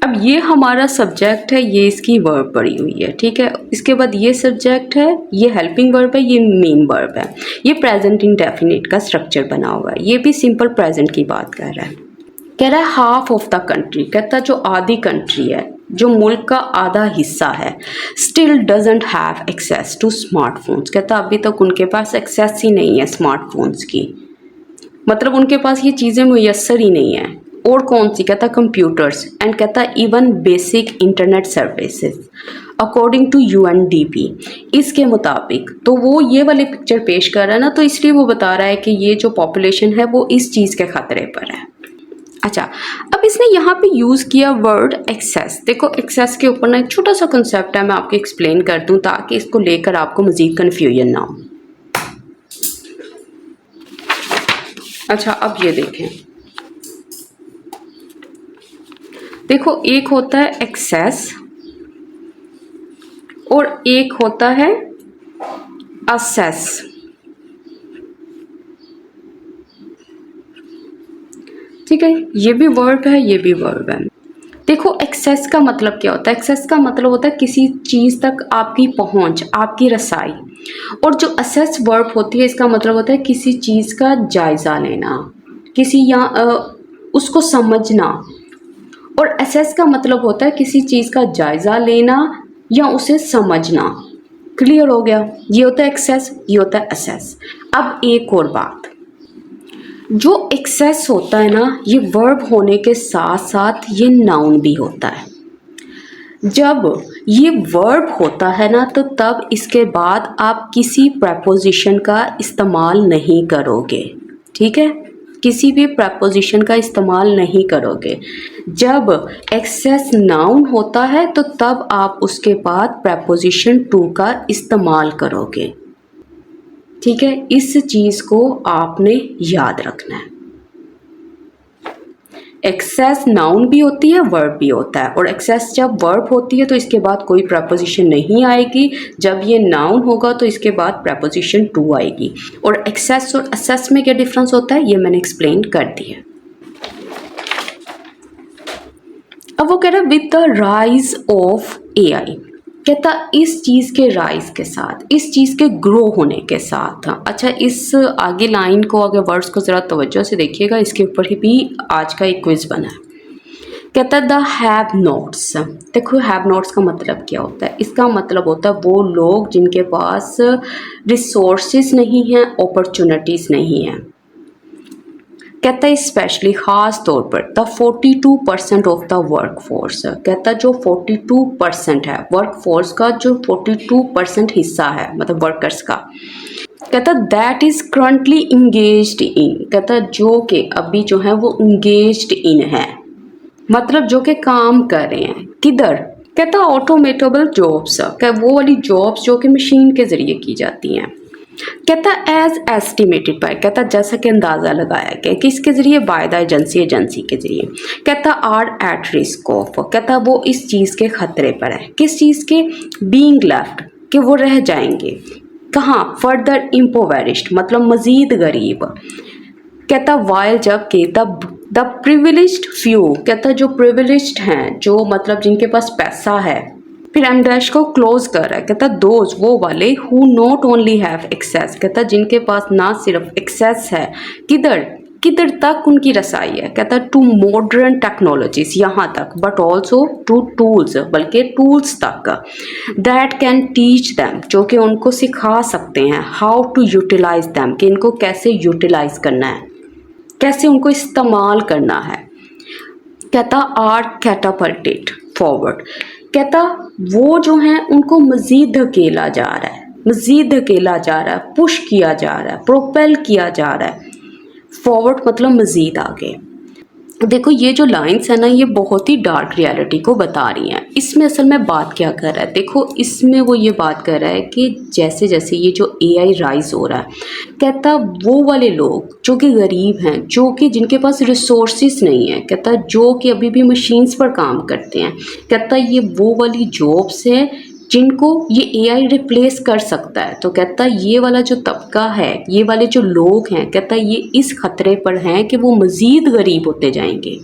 अब ये हमारा सब्जेक्ट है, ये इसकी वर्ब पड़ी हुई है, ठीक है। इसके बाद ये सब्जेक्ट है, ये हेल्पिंग वर्ब है, ये मेन वर्ब है, ये प्रेजेंट इंडेफिनिट का स्ट्रक्चर बना हुआ है। ये भी सिंपल प्रेजेंट की बात कर रहा है। कह रहा है हाफ ऑफ द कंट्री, कहता जो आधी कंट्री है, जो मुल्क का आधा हिस्सा है, still doesn't have access to smartphones, कहता अभी तक उनके पास एक्सेस ही नहीं है स्मार्टफोन्स की, मतलब उनके पास ये चीज़ें मुयस्सर ही नहीं है। और कौन सी, कहता कंप्यूटर्स, एंड कहता even basic internet services according to UNDP, इसके मुताबिक। तो वो ये वाली पिक्चर पेश कर रहा है ना, तो इसलिए वो बता रहा है कि ये जो पॉपुलेशन है वो इस चीज़ के ख़तरे पर है। अच्छा, अब इसने यहाँ पे यूज़ किया वर्ड एक्सेस। देखो एक्सेस के ऊपर ना एक छोटा सा कंसेप्ट है, मैं आपको एक्सप्लेन कर दूँ ताकि इसको लेकर आपको मज़ीद कन्फ्यूजन ना हो। अच्छा, अब ये देखें, देखो एक होता है एक्सेस और एक होता है असेस। ठीक है, ये भी वर्ब है, ये भी वर्ब है। देखो एक्सेस का मतलब क्या होता है, एक्सेस का मतलब होता है किसी चीज़ तक आपकी पहुंच, आपकी रसाई। और जो असेस वर्ब होती है, इसका मतलब होता है किसी चीज़ का जायज़ा लेना, किसी या उसको समझना। और असेस का मतलब होता है किसी चीज़ का जायज़ा लेना या उसे समझना। क्लियर हो गया, ये होता है एक्सेस, ये होता है असेस। अब एक और बात, जो एक्सेस होता है ना, ये वर्ब होने के साथ साथ ये नाउन भी होता है। जब ये वर्ब होता है ना, तो तब इसके बाद आप किसी प्रपोजिशन का इस्तेमाल नहीं करोगे, ठीक है, किसी भी प्रपोजिशन का इस्तेमाल नहीं करोगे। जब एक्सेस नाउन होता है तो तब आप उसके बाद प्रपोजिशन टू का इस्तेमाल करोगे, ठीक है। इस चीज़ को आपने याद रखना है। एक्सेस नाउन भी होती है, वर्ब भी होता है। और एक्सेस जब वर्ब होती है तो इसके बाद कोई प्रपोजिशन नहीं आएगी, जब ये नाउन होगा तो इसके बाद प्रपोजिशन टू आएगी। और एक्सेस और असेस में क्या डिफरेंस होता है, ये मैंने एक्सप्लेन कर दिया। अब वो कह रहा है with the rise of AI, कहता इस चीज़ के राइज के साथ, इस चीज़ के ग्रो होने के साथ। अच्छा, इस आगे लाइन को, आगे वर्ड्स को ज़रा तवज्जो से देखिएगा, इसके ऊपर ही भी आज का एक क्विज बना है। कहता द हैव नॉट्स, देखो हैव नॉट्स का मतलब क्या होता है, इसका मतलब होता है वो लोग जिनके पास रिसोर्सेज नहीं हैं, अपॉर्चुनिटीज़ नहीं हैं। कहता है स्पेशली ख़ास तौर पर the 42% of the work force, कहता जो 42% है वर्क फोर्स का, जो 42% हिस्सा है मतलब वर्कर्स का, कहता दैट इज़ करंटली इंगेज्ड इन, कहता जो कि अभी जो है वो इंगेज्ड इन है, मतलब जो कि काम कर रहे हैं। किधर, कहता ऑटोमेटेबल जॉब्स, क्या वो वाली जॉब्स जो कि मशीन के ज़रिए की जाती हैं। कहता एज एस्टिमेटेड बाय, कहता जैसा कि अंदाज़ा लगाया गया, किसके ज़रिए, बाय द एजेंसी के ज़रिए। कहता आर एट रिस्क ऑफ, कहता वो इस चीज़ के ख़तरे पर है, किस चीज़ के, बीइंग लेफ्ट, कि वो रह जाएंगे कहाँ, फर्दर इम्पोवेरिश्ड, मतलब मज़ीद गरीब। कहता वाइल, जब कि द प्रिविलेज्ड फ्यू, कहता जो प्रिविलेज्ड हैं, जो मतलब जिनके पास पैसा है, फिर एम डैश को क्लोज कर रहा है, कहता दोज, वो वाले, who not only have access, कहता जिनके पास ना सिर्फ एक्सेस है, किधर किधर तक उनकी रसाई है, कहता टू मॉडर्न टेक्नोलॉजीज, यहाँ तक, बट ऑल्सो टू टूल्स, बल्कि टूल्स तक, दैट कैन टीच दैम, जो कि उनको सिखा सकते हैं, हाउ टू यूटिलाइज दैम, कि इनको कैसे यूटिलाइज करना है, कैसे उनको इस्तेमाल करना है। कहता आर कैटापल्टेड फॉरवर्ड, कहता वो जो हैं उनको मज़ीद धकेला जा रहा है, मज़ीद धकेला जा रहा है, पुश किया जा रहा है, प्रोपेल किया जा रहा है। फॉरवर्ड मतलब मज़ीद आगे। देखो ये जो लाइंस है ना, ये बहुत ही डार्क रियलिटी को बता रही हैं। इसमें असल में बात क्या कर रहा है, देखो इसमें वो ये बात कर रहा है कि जैसे जैसे ये जो एआई राइज हो रहा है, कहता वो वाले लोग जो कि गरीब हैं, जो कि जिनके पास रिसोर्सेज नहीं है, कहता जो कि अभी भी मशीन्स पर काम करते हैं, कहता ये वो वाली जॉब्स है जिनको ये एआई रिप्लेस कर सकता है। तो कहता ये वाला जो तबका है, ये वाले जो लोग हैं, कहता ये इस खतरे पर हैं कि वो मज़ीद गरीब होते जाएंगे।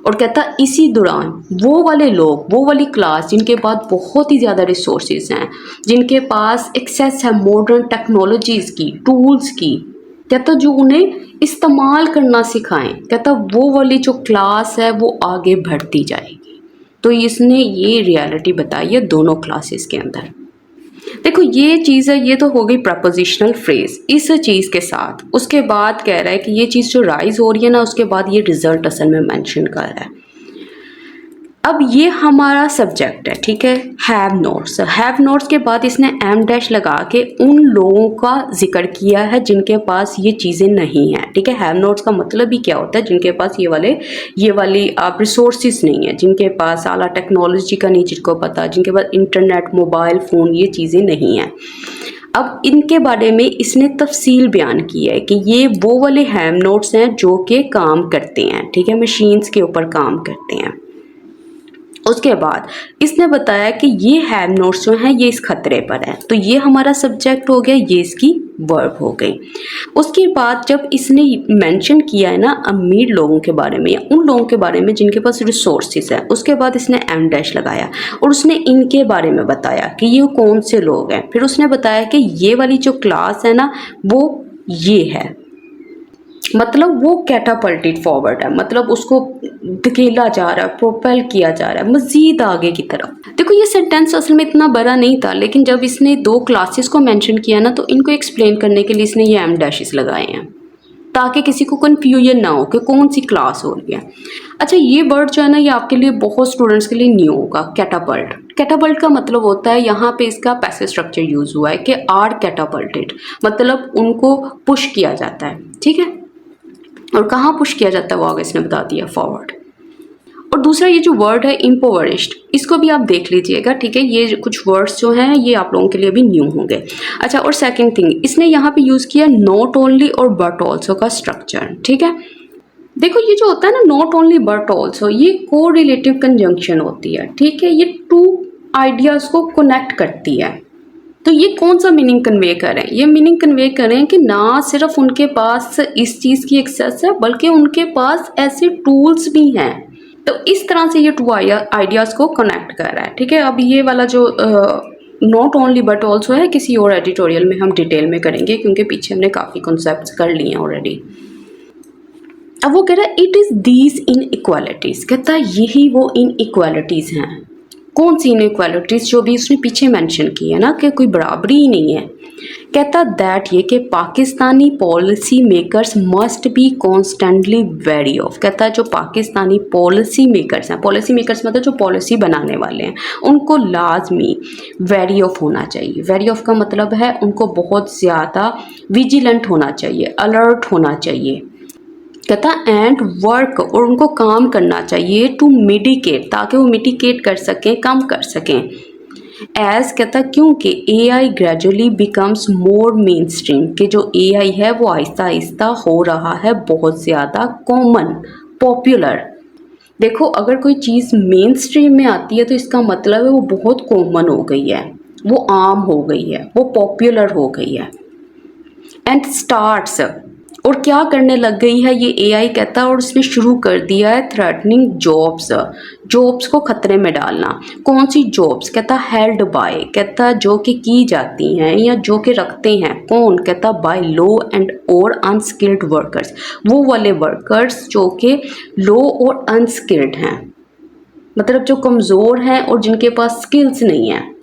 और कहता इसी दौरान वो वाले लोग, वो वाली क्लास जिनके पास बहुत ही ज़्यादा रिसोर्सेज हैं, जिनके पास एक्सेस है मॉडर्न टेक्नोलॉजीज़ की, टूल्स की, कहता जो उन्हें इस्तेमाल करना सिखाएं, कहता वो वाली जो क्लास है वो आगे बढ़ती जाएगी। तो इसने ये रियलिटी बताई है दोनों क्लासेस के अंदर। देखो ये चीज़ है, ये तो हो गई प्रपोजिशनल फ्रेज इस चीज़ के साथ। उसके बाद कह रहा है कि ये चीज़ जो राइज हो रही है ना, उसके बाद ये रिजल्ट असल में मेंशन कर रहा है। अब ये हमारा सब्जेक्ट है, ठीक है, हैव नोट्स। हैव नोट्स के बाद इसने एम डैश लगा के उन लोगों का जिक्र किया है जिनके पास ये चीज़ें नहीं हैं, ठीक है। हैव नोट्स का मतलब ही क्या होता है, जिनके पास ये वाली आप रिसोर्सेज नहीं है, जिनके पास आला टेक्नोलॉजी का नहीं, जिनको पता, जिनके पास इंटरनेट, मोबाइल फ़ोन, ये चीज़ें नहीं हैं। अब इनके बारे में इसने तफसील बयान की है कि ये वो वाले हैव नोट्स हैं जो कि काम करते हैं, ठीक है, मशीन्स के ऊपर काम करते हैं। उसके बाद इसने बताया कि ये हैव नोट्स जो हैं ये इस खतरे पर है। तो ये हमारा सब्जेक्ट हो गया, ये इसकी वर्ब हो गई। उसके बाद जब इसने मेंशन किया है ना अमीर लोगों के बारे में, या उन लोगों के बारे में जिनके पास रिसोर्सेज है, उसके बाद इसने एम डैश लगाया और उसने इनके बारे में बताया कि ये कौन से लोग हैं। फिर उसने बताया कि ये वाली जो क्लास है ना वो ये है, मतलब वो कैटापल्टेड फॉरवर्ड है, मतलब उसको धकेला जा रहा है, प्रोपेल किया जा रहा है मज़ीद आगे की तरफ। देखो ये सेंटेंस असल में इतना बड़ा नहीं था, लेकिन जब इसने दो क्लासेस को मेंशन किया ना, तो इनको एक्सप्लेन करने के लिए इसने ये एम डैशेस लगाए हैं ताकि किसी को कन्फ्यूजन ना हो कि कौन सी क्लास हो रही है। अच्छा ये वर्ड जो है ना, ये आपके लिए बहुत स्टूडेंट्स के लिए न्यू होगा, कैटापल्ट। कैटापल्ट का मतलब होता है, यहाँ पे इसका पैसिव स्ट्रक्चर यूज़ हुआ है कि आर कैटापल्टेड, मतलब उनको पुश किया जाता है, ठीक है। और कहाँ पुश किया जाता है वो आगे इसने बता दिया, फॉरवर्ड। और दूसरा ये जो वर्ड है इम्पोवरिश्ड, इसको भी आप देख लीजिएगा, ठीक है। ये कुछ वर्ड्स जो हैं ये आप लोगों के लिए भी न्यू होंगे। अच्छा और सेकंड थिंग, इसने यहाँ पे यूज़ किया नॉट ओनली और बट ऑल्सो का स्ट्रक्चर, ठीक है। देखो ये जो होता है ना नॉट ओनली बट ऑल्सो, ये को रिलेटिव कंजंक्शन होती है, ठीक है। ये टू आइडियाज़ को कनेक्ट करती है। तो ये कौन सा मीनिंग कन्वे करें, ये मीनिंग कन्वे करें कि ना सिर्फ उनके पास इस चीज़ की एक्सेस है, बल्कि उनके पास ऐसे टूल्स भी हैं। तो इस तरह से ये टू आइडियाज़ को कनेक्ट कर रहा है, ठीक है। अब ये वाला जो नॉट ओनली बट ऑल्सो है, किसी और एडिटोरियल में हम डिटेल में करेंगे, क्योंकि पीछे हमने काफ़ी कॉन्सेप्ट्स कर लिए हैं ऑलरेडी। अब वो कह रहा है it is these in equalities, कहता है यही वो इन इक्वालिटीज़ हैं। कौन सी इनइक्वालिटीज़, जो भी उसने पीछे मेंशन की है ना कि कोई बराबरी ही नहीं है। कहता दैट ये कि Pakistani policy makers must be constantly very of, कहता है जो पाकिस्तानी पॉलिसी मेकर्स हैं, पॉलिसी मेकर्स मतलब जो पॉलिसी बनाने वाले हैं, उनको लाजमी वेरी ऑफ होना चाहिए। वेरी ऑफ का मतलब है उनको बहुत ज़्यादा विजिलेंट होना चाहिए, अलर्ट होना चाहिए। कहता एंड वर्क, और उनको काम करना चाहिए टू मिटिगेट, ताकि वो मिटिगेट कर सकें, कम कर सकें। एज कहता क्योंकि AI gradually becomes more main stream, कि जो एआई है वो आहिस्ता आहिस्ता हो रहा है बहुत ज़्यादा कॉमन, पॉपुलर। देखो अगर कोई चीज़ मेन स्ट्रीम में आती है तो इसका मतलब है वो बहुत कॉमन हो गई है, वो आम हो गई है, वो पॉपुलर हो गई है। एंड स्टार्ट्स, और क्या करने लग गई है ये एआई, कहता है और उसने शुरू कर दिया है थ्रेटनिंग जॉब्स, जॉब्स को खतरे में डालना। कौन सी जॉब्स, कहता हेल्ड बाय, कहता जो कि की जाती हैं या जो कि रखते हैं कौन, कहता बाय लो एंड और अनस्किल्ड वर्कर्स, वो वाले वर्कर्स जो कि लो और अनस्किल्ड हैं, मतलब जो कमज़ोर हैं और जिनके पास स्किल्स नहीं हैं।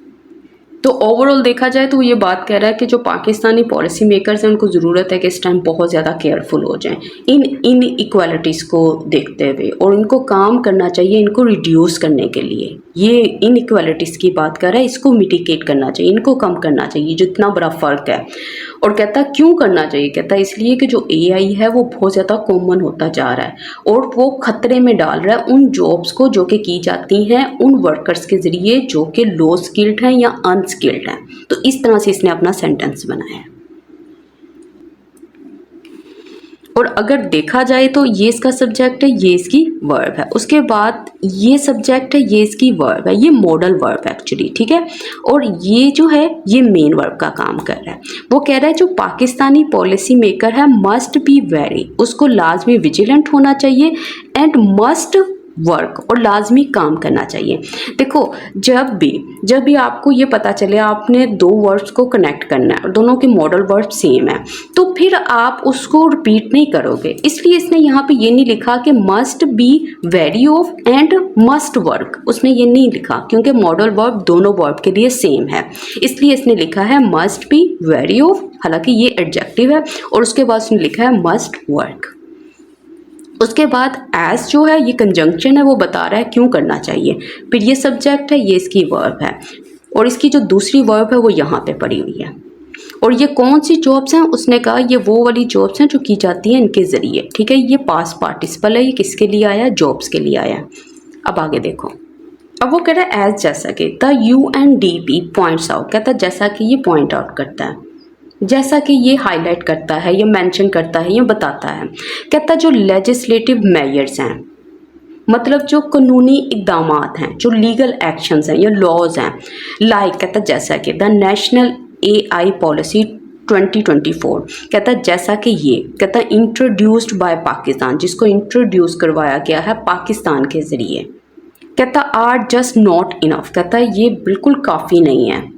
तो ओवरऑल देखा जाए तो ये बात कह रहा है कि जो पाकिस्तानी पॉलिसी मेकर्स हैं उनको ज़रूरत है कि इस टाइम बहुत ज़्यादा केयरफुल हो जाएं इन इक्वालिटीज़ को देखते हुए, और इनको काम करना चाहिए इनको रिड्यूस करने के लिए। ये इन इक्वालिटीज़ की बात कर रहा है, इसको मिटिगेट करना चाहिए, इनको कम करना चाहिए, जितना बड़ा फ़र्क है। और कहता क्यों करना चाहिए, कहता इसलिए कि जो एआई है वो बहुत ज़्यादा कॉमन होता जा रहा है और वो खतरे में डाल रहा है उन जॉब्स को जो कि की जाती हैं उन वर्कर्स के ज़रिए जो कि लो स्किल्ड हैं या अनस्किल्ड हैं। तो इस तरह से इसने अपना सेंटेंस बनाया है। और अगर देखा जाए तो ये इसका सब्जेक्ट है, ये इसकी वर्ब है, उसके बाद ये सब्जेक्ट है, ये इसकी वर्ब है, ये मॉडल वर्ब है एक्चुअली, ठीक है। और ये जो है ये मेन वर्ब का काम कर रहा है। वो कह रहा है जो पाकिस्तानी पॉलिसी मेकर है मस्ट बी वेरी, उसको लाजमी विजिलेंट होना चाहिए एंड मस्ट वर्क, और लाजमी काम करना चाहिए। देखो जब भी आपको ये पता चले आपने दो वर्ड्स को कनेक्ट करना है और दोनों के मॉडल वर्ब सेम है तो फिर आप उसको रिपीट नहीं करोगे, इसलिए इसने यहाँ पे ये नहीं लिखा कि must be very of and must work, उसने ये नहीं लिखा क्योंकि मॉडल वर्ब दोनों वर्ब के लिए सेम है, इसलिए इसने लिखा है मस्ट बी वेरी ऑफ, हालांकि ये एडजेक्टिव है, और उसके बाद उसने लिखा है मस्ट वर्क। उसके बाद एज जो है ये कंजंक्शन है, वो बता रहा है क्यों करना चाहिए। फिर ये सब्जेक्ट है, ये इसकी वर्ब है, और इसकी जो दूसरी वर्ब है वो यहाँ पे पड़ी हुई है। और ये कौन सी जॉब्स हैं, उसने कहा ये वो वाली जॉब्स हैं जो की जाती हैं इनके ज़रिए, ठीक है। ये पास्ट पार्टिसिपल है, ये किसके लिए आया है, जॉब्स के लिए आया है। अब आगे देखो, अब वो कह रहा है एज जैसा कि द UNDP पॉइंट्स आउट, कहता है जैसा कि ये पॉइंट आउट करता है, जैसा कि ये हाईलाइट करता है, ये मेंशन करता है, ये बताता है। कहता जो लेजिस्लेटिव मेजर्स हैं, मतलब जो कानूनी इक़दामात हैं, जो लीगल एक्शंस हैं या लॉज हैं, लाइक कहता जैसा कि द नेशनल AI पॉलिसी 2024, कहता जैसा कि ये कहता इंट्रोड्यूस्ड बाय पाकिस्तान, जिसको इंट्रोड्यूस करवाया गया है पाकिस्तान के ज़रिए, कहता आर जस्ट नॉट इनफ, कहता ये बिल्कुल काफ़ी नहीं है।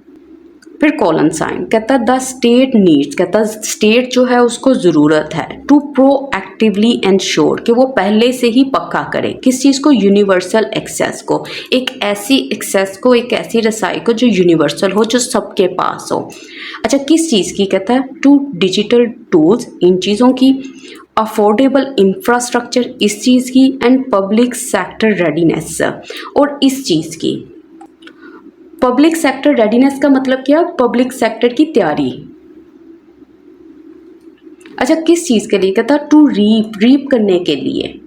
फिर कॉलन साइन, कहता द स्टेट नीड्स, कहता स्टेट जो है उसको ज़रूरत है टू प्रोएक्टिवली एंश्योर कि वो पहले से ही पक्का करे किस चीज़ को, यूनिवर्सल एक्सेस को, एक ऐसी एक्सेस को, एक ऐसी रसाई को जो यूनिवर्सल हो, जो सबके पास हो। अच्छा किस चीज़ की, कहता है टू डिजिटल टूल्स, इन चीज़ों की, अफोर्डेबल इंफ्रास्ट्रक्चर इस चीज़ की, एंड पब्लिक सेक्टर रेडीनेस, और इस चीज़ की। पब्लिक सेक्टर रेडीनेस का मतलब क्या, पब्लिक सेक्टर की तैयारी। अच्छा किस चीज़ के लिए, कहता टू रीप करने के लिए,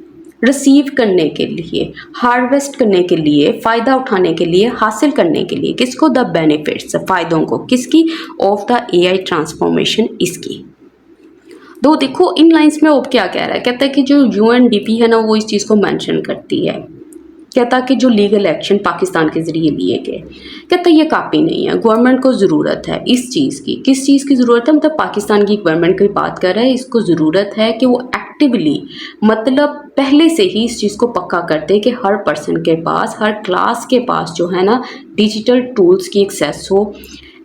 रिसीव करने के लिए, हार्वेस्ट करने के लिए, फ़ायदा उठाने के लिए, हासिल करने के लिए, किसको, द बेनिफिट्स, फ़ायदों को, किसकी, ऑफ द AI ट्रांसफॉर्मेशन, इसकी। तो देखो इन लाइंस में अब क्या कह रहा है, कहता है कि जो UNDP है ना वो इस चीज़ को मेंशन करती है, कहता कि जो लीगल एक्शन पाकिस्तान के ज़रिए लिए गए, कहता ये काफ़ी नहीं है, गवर्नमेंट को ज़रूरत है इस चीज़ की। किस चीज़ की ज़रूरत है, मतलब पाकिस्तान की गवर्नमेंट की बात कर रहा है, इसको ज़रूरत है कि वो एक्टिवली, मतलब पहले से ही इस चीज़ को पक्का करते कि हर पर्सन के पास, हर क्लास के पास जो है ना डिजिटल टूल्स की एक्सेस हो,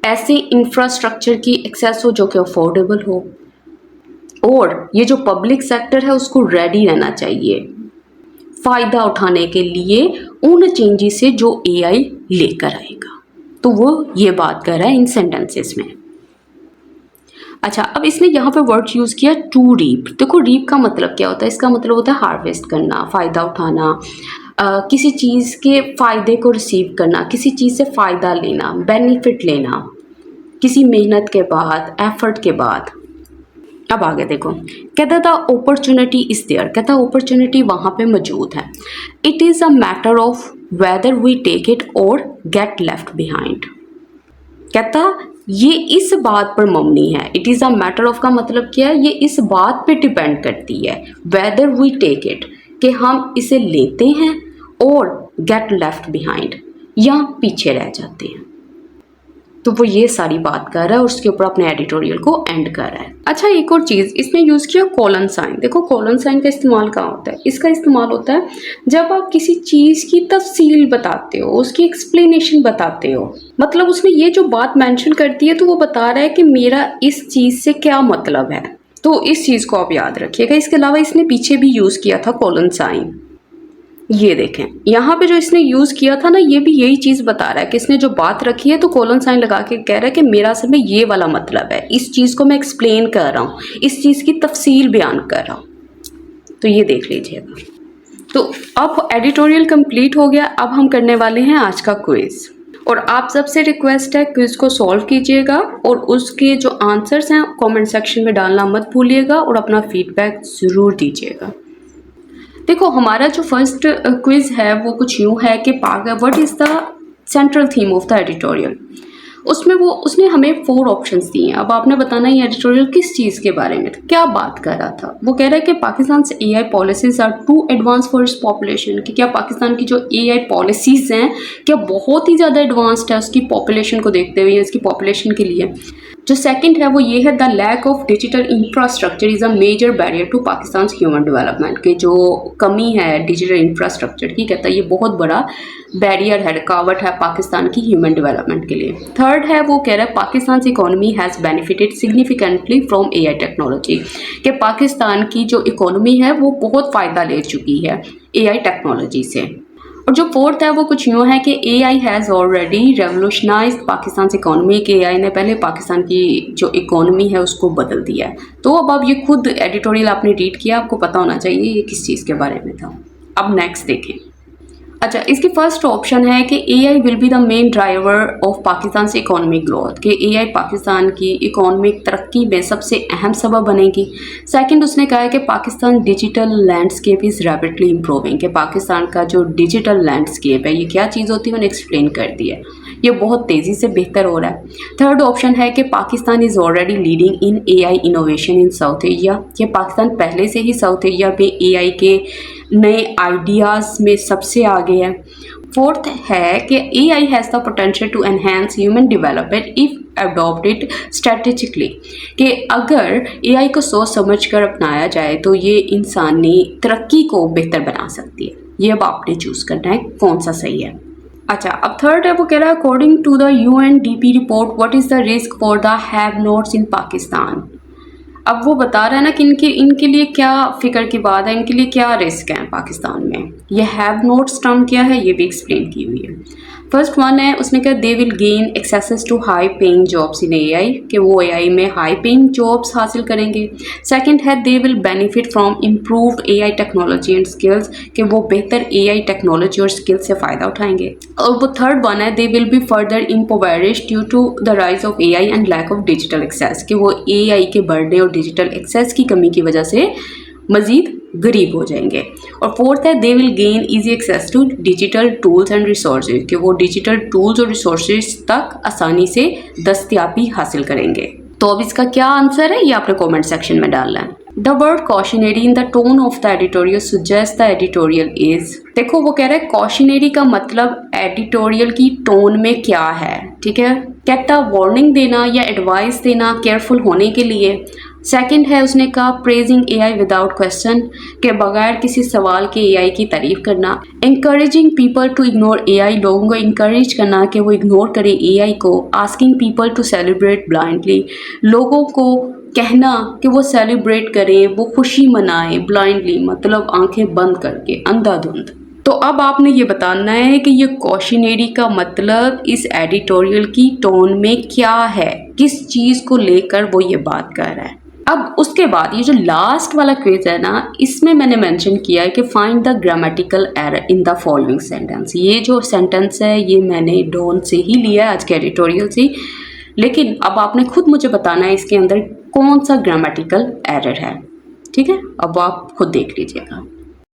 ऐसे इंफ्रास्ट्रक्चर की एक्सेस हो जो कि अफोर्डेबल हो, और ये जो पब्लिक सेक्टर है उसको रेडी रहना चाहिए फ़ायदा उठाने के लिए उन चेंजेस से जो AI लेकर आएगा। तो वो ये बात कर रहा है इन सेंटेंसेस में। अच्छा अब इसने यहाँ पे वर्ड यूज़ किया टू रीप। देखो रीप का मतलब क्या होता है, इसका मतलब होता है हार्वेस्ट करना, फ़ायदा उठाना, किसी चीज़ के फ़ायदे को रिसीव करना, किसी चीज़ से फ़ायदा लेना, बेनिफिट लेना, किसी मेहनत के बाद, एफर्ट के बाद। अब आगे देखो, कहता था अपॉर्चुनिटी इज़ देयर, कहता अपॉर्चुनिटी वहाँ पे मौजूद है। It is a matter of whether we take it or get left behind, कहता ये इस बात पर मबनी है। It is a matter of का मतलब क्या है, ये इस बात पे डिपेंड करती है, वेदर वी टेक इट, कि हम इसे लेते हैं, और गेट लेफ्ट बिहाइंड, या पीछे रह जाते हैं। तो वो ये सारी बात कर रहा है और उसके ऊपर अपने एडिटोरियल को एंड कर रहा है। अच्छा एक और चीज़ इसने यूज़ किया कॉलन साइन। देखो कॉलन साइन का इस्तेमाल कहाँ होता है, इसका इस्तेमाल होता है जब आप किसी चीज़ की तफसील बताते हो, उसकी एक्सप्लेनेशन बताते हो। मतलब उसने ये जो बात मेंशन करती है तो वो बता रहा है कि मेरा इस चीज़ से क्या मतलब है, तो इस चीज़ को आप याद रखिएगा। इसके अलावा इसने पीछे भी यूज़ किया था कॉलन साइन, ये देखें यहाँ पे जो इसने यूज़ किया था ना, ये भी यही चीज़ बता रहा है कि इसने जो बात रखी है तो कॉलन साइन लगा के कह रहा है कि मेरा असल में ये वाला मतलब है, इस चीज़ को मैं एक्सप्लेन कर रहा हूँ, इस चीज़ की तफसील बयान कर रहा हूँ। तो ये देख लीजिएगा। तो अब एडिटोरियल कंप्लीट हो गया। अब हम करने वाले हैं आज का क्विज़। और आप सबसे रिक्वेस्ट है क्विज को सॉल्व कीजिएगा और उसके जो आंसर्स हैं कमेंट सेक्शन में डालना मत भूलिएगा और अपना फीडबैक ज़रूर दीजिएगा। देखो हमारा जो फर्स्ट क्विज है वो कुछ यूँ है कि what is the central theme of the editorial. उसमें उसने हमें 4 ऑप्शंस दिए हैं। अब आपने बताना ये एडिटोरियल किस चीज़ के बारे में था, क्या बात कर रहा था। वो कह रहा है कि पाकिस्तान से AI policies are too advance for its population, कि क्या पाकिस्तान की जो एआई पॉलिसीज़ हैं क्या बहुत ही ज़्यादा एडवांस्ड है उसकी पॉपुलेशन को देखते हुए, इसकी पॉपुलेशन के लिए। जो सेकंड है वो ये है the lack of digital infrastructure is a major barrier to Pakistan human development, के जो कमी है डिजिटल इंफ्रास्ट्रक्चर की, कहता है ये बहुत बड़ा बैरियर है, रुकावट है पाकिस्तान की ह्यूमन डेवलपमेंट के लिए। थर्ड है वो कह रहा है Pakistan economy has benefited significantly from AI technology, कि पाकिस्तान की जो इकोनॉमी है वो बहुत फ़ायदा ले चुकी है एआई टेक्नोलॉजी से। और जो फोर्थ है वो कुछ यूँ है कि AI has already revolutionised Pakistan economy, के एआई ने पहले पाकिस्तान की जो इकोनॉमी है उसको बदल दिया है। तो अब ये खुद एडिटोरियल आपने रीड किया, आपको पता होना चाहिए ये किस चीज़ के बारे में था। अब नेक्स्ट देखें। अच्छा, इसकी फर्स्ट ऑप्शन है कि AI will be the main driver of Pakistan से इकोनॉमिक ग्रोथ, कि एआई पाकिस्तान की इकोनॉमिक तरक्की में सबसे अहम सबब बनेगी। सेकंड उसने कहा है कि Pakistan digital landscape is rapidly improving, कि पाकिस्तान का जो डिजिटल लैंडस्केप है ये क्या चीज़ होती है मैंने एक्सप्लेन कर दी है, ये बहुत तेज़ी से बेहतर हो रहा है। थर्ड ऑप्शन है कि Pakistan is already leading in AI innovation in south Asia, कि पाकिस्तान पहले से ही साउथ एशिया में एआई के नए आइडियाज़ में सबसे आगे है। फोर्थ है कि AI has the potential to enhance human development if adopted strategically, कि अगर एआई को सोच समझ कर अपनाया जाए तो ये इंसानी तरक्की को बेहतर बना सकती है। ये अब आपने चूज़ करना है कौन सा सही है। अच्छा, अब थर्ड है वो कह रहा है according to the UNDP report what is the risk for the have nots in Pakistan. अब वो बता रहा है ना कि इनके लिए क्या फ़िक्र की बात है, इनके लिए क्या रिस्क है पाकिस्तान में। ये हैव नॉट्स टर्म क्या है ये भी एक्सप्लेन की हुई है। फर्स्ट वन है उसने कहा they will gain access to high paying jobs in AI, कि वो एआई में हाई पेइंग जॉब्स हासिल करेंगे। सेकंड है they will benefit from improved AI technology and skills, कि वो बेहतर एआई टेक्नोलॉजी और स्किल्स से फ़ायदा उठाएंगे। और वो थर्ड वन है they will be further impoverished due to the rise of AI and lack of digital access, कि वो एआई के बढ़ने और डिजिटल एक्सेस की कमी की वजह से मज़ीद गरीब हो जाएंगे। और फोर्थ है they will gain easy access to digital tools and resources, कि वो डिजिटल टूल्स और रिसोर्सेज तक आसानी से दस्तयाबी हासिल करेंगे। तो अब इसका क्या आंसर है ये आपने कमेंट सेक्शन में डालना है। The word cautionary in the tone of the editorial suggest the editorial is, देखो वो कह रहा है कॉशनरी का मतलब एडिटोरियल की टोन में क्या है, ठीक है, कहता वार्निंग देना या एडवाइस देना केयरफुल होने के लिए। सेकंड है उसने कहा प्रेजिंग एआई विदाउट क्वेश्चन, के बगैर किसी सवाल के एआई की तारीफ करना। Encouraging people to ignore AI, लोगों को इंकरेज करना कि वो इग्नोर करें एआई को। Asking people to celebrate blindly, लोगों को कहना कि वो सेलिब्रेट करें, वो खुशी मनाएं ब्लाइंडली, मतलब आंखें बंद करके अंधाधुंध। तो अब आपने ये बताना है कि ये कॉशनरी का मतलब इस एडिटोरियल की टोन में क्या है, किस चीज़ को लेकर वो ये बात कर रहा है। अब उसके बाद ये जो लास्ट वाला क्विज है ना, इसमें मैंने मेंशन किया है कि find the grammatical error in the following sentence. ये जो सेंटेंस है ये मैंने डॉन से ही लिया है, आज के एडिटोरियल से, लेकिन अब आपने खुद मुझे बताना है इसके अंदर कौन सा ग्रामेटिकल एरर है, ठीक है। अब आप खुद देख लीजिएगा।